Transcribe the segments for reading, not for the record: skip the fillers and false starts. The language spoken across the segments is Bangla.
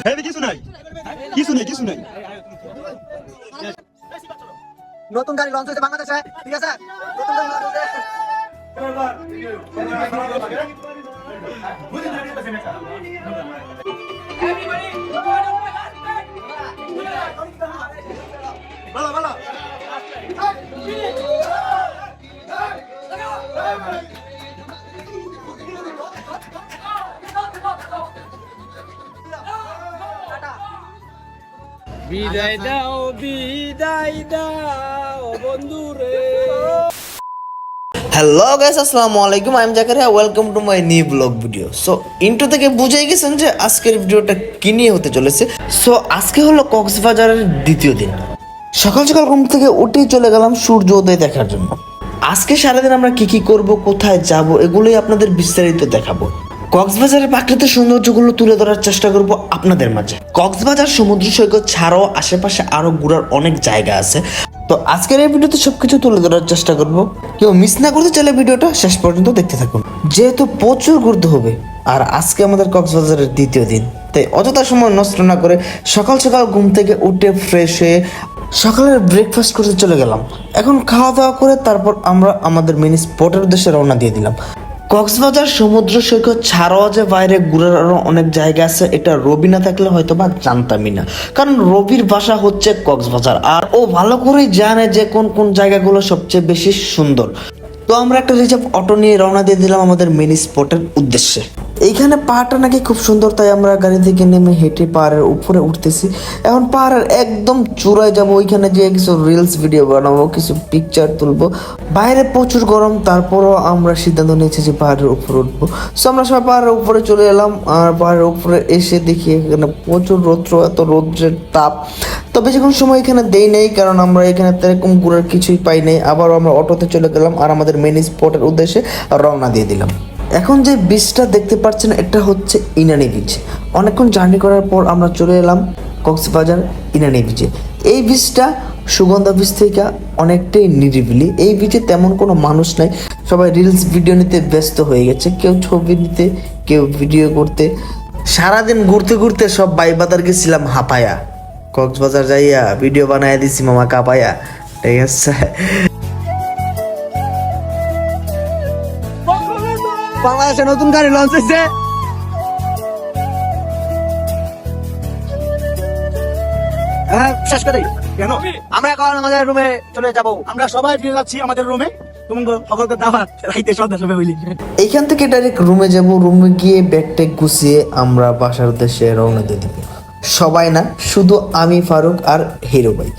কিছু নাই, কিছু নাই, কিছু নাই। নতুন গাড়ি লঞ্চ হয়েছে বাংলাদেশে, ঠিক আছে? নতুন গাড়ি লঞ্চ হয়েছে। ভালো ভালো। বিদায় দাও বন্ধুরে। হ্যালো গাইস, আসসালামু আলাইকুম। I am Zakaria, welcome to my new blog video. So intro থেকে বুঝেই গেছেন যে আজকের ভিডিওটা কি নিয়ে হতে চলেছে। সো আজকে হলো কক্সবাজারের দ্বিতীয় দিন। সকাল সকাল ঘুম থেকে উঠেই চলে গেলাম সূর্য উদয় দেখার জন্য। আজকে সারাদিন আমরা কি করব, কোথায় যাব, এগুলোই আপনাদের বিস্তারিত দেখাবো। কক্সবাজারের প্রাকৃতিক সৌন্দর্যগুলো তুলে ধরার চেষ্টা করব আপনাদের মাঝে। কক্সবাজার সমুদ্র সৈকত ছাড়াও আশেপাশে আরো ঘোরার অনেক জায়গা আছে। তো আজকের এই ভিডিওতে সবকিছু তুলে ধরার চেষ্টা করব। কেউ মিস না করতে চাইলে ভিডিওটা শেষ পর্যন্ত দেখতে থাকুন, যেহেতু প্রচুর ঘুরতে হবে। আর আজকে আমাদের কক্সবাজারের দ্বিতীয় দিন, তাই অযথা সময় নষ্ট না করে সকাল সকাল ঘুম থেকে উঠে ফ্রেশ হয়ে সকালের ব্রেকফাস্ট করতে চলে গেলাম। এখন খাওয়া দাওয়া করে তারপর আমরা আমাদের মিনি স্পটের উদ্দেশ্যে রওনা দিয়ে দিলাম। কক্সবাজার সমুদ্র সৈকত ছাড়াও যে বাইরে ঘুরার আরো অনেক জায়গা আছে, এটা রবি না থাকলে হয়তো বা জানতামই না। কারণ রবির বাসা হচ্ছে কক্সবাজার, আর ও ভালো করেই জানে যে কোন কোন জায়গাগুলো সবচেয়ে বেশি সুন্দর। তো আমরা একটা রিজার্ভ অটো নিয়ে রওনা দিয়ে দিলাম আমাদের মিনি স্পটের উদ্দেশ্যে। এইখানে পাহাড়টা নাকি খুব সুন্দর, তাই আমরা গাড়ি থেকে নেমে হেঁটে পাহাড়ের উপরে উঠতেছি। এখন পাহাড়ের একদম চূড়ায় যাব, ওইখানে যে কিছু রিলস ভিডিও বানাবো, কিছু পিকচার তুলবো। বাইরে প্রচুর গরম, তারপরও আমরা সিদ্ধান্ত নিয়েছি যে পাহাড়ের উপরে উঠবো। সো আমরা সবাই পাহাড়ের উপরে চলে এলাম। আর পাহাড়ের উপরে এসে দেখি এখানে প্রচুর রৌদ্র, এত রৌদ্রের তাপ। তো বেশিক্ষণ সময় এখানে দেই নেই, কারণ আমরা এখানে তেরকম ঘুরার কিছুই পাই নাই। আবারও আমরা অটোতে চলে গেলাম আর আমাদের মেন স্পটের উদ্দেশ্যে রওনা দিয়ে দিলাম। এখন যে বিচটা দেখতে পাচ্ছেন, এটা হচ্ছে ইনানি বিচ। অনেকক্ষণ জার্নি করার পর আমরা চলে এলাম কক্সবাজার ইনানি বিচে। এই বিচটা সুগন্ধা বিচ থেকে অনেকটাই নিরিবিলি। এই বিচে তেমন কোনো মানুষ নাই, সবাই রিলস ভিডিও নিতে ব্যস্ত হয়ে গেছে, কেউ ছবি নিতে, কেউ ভিডিও করতে। সারাদিন ঘুরতে ঘুরতে সব বাইবাদার গেছিলাম হাঁপায়া। কক্সবাজার যাইয়া ভিডিও বানায় দিছি মামা কাপায়া, ঠিক আছে? বাংলাদেশে নতুন গাড়ি লঞ্চ হয়েছে। হ্যাঁ, শেষ করে দিই। কেন? আমরা এখন আমাদের রুমে চলে যাব। আমরা সবাই ফিরে যাচ্ছি আমাদের রুমে। তুমি সকলকে দাওয়াত রাইতে সন্ধ্যা সবাই হইলি। এইখান থেকে ডাইরেক্ট রুমে যাব। রুমে গিয়ে ব্যাগ ট্যাগ গুছিয়ে আমরা বাসার উদ্দেশ্যে রওনা দিয়ে দিব। সবাই না, শুধু আমি, ফারুক আর হিরো ভাই।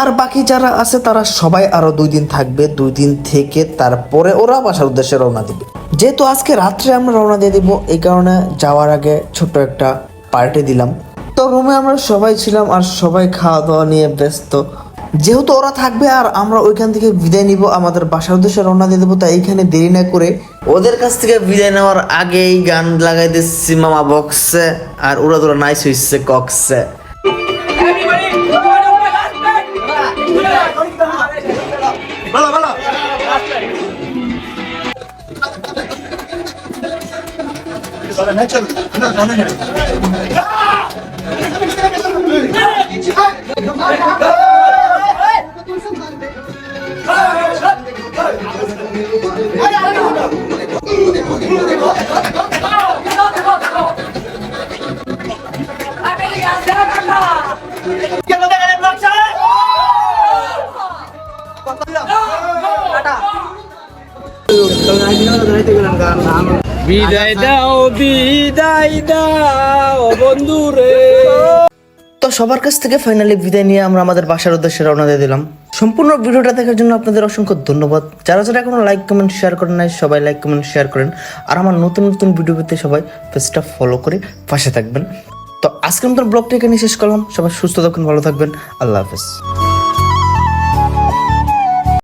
আর বাকি যারা আছে তারা সবাই আরো 2 দিন থাকবে। 2 দিন থেকে তারপরে ওরা বাসার উদ্দেশ্যে রওনা দিবে। যেহেতু আজকে রাত্রে আমরা রওনা দিয়ে দিব, এই কারণে যাওয়ার আগে ছোট্ট একটা পার্টি দিলাম। তো রুমে আমরা সবাই ছিলাম আর সবাই খাওয়া দাওয়া নিয়ে ব্যস্ত। যেহেতু ওরা থাকবে আর আমরা ওইখান থেকে বিদায় নিব, আমাদের বাসার উদ্দেশ্যে রওনা দিয়ে দেবো। তাই এইখানে দেরি না করে ওদের কাছ থেকে বিদায় নেওয়ার আগেই গান লাগাই দিচ্ছি মামা বক্সে, আর ওরা তোরা নাইস হইছে কক্সে। ভালো ভালো। বিদায় দাও বন্ধুরে। তো সবার কাছ থেকে ফাইনালি বিদায় নিয়ে আমরা আমাদের বাসার উদ্দেশ্যে রওনা দিয়ে দিলাম। সম্পূর্ণ ভিডিওটা দেখার জন্য আপনাদের অসংখ্য ধন্যবাদ। যারা যারা এখনো লাইক কমেন্ট শেয়ার করেন নাই, সবাই লাইক কমেন্ট শেয়ার করেন। আর আমার নতুন নতুন ভিডিও পেতে সবাই পেজটা ফলো করে পাশে থাকবেন। তো আজকের মতো ব্লগটা এখানে শেষ করলাম। সবাই সুস্থ থাকুন, ভালো থাকবেন। আল্লাহ হাফেজ।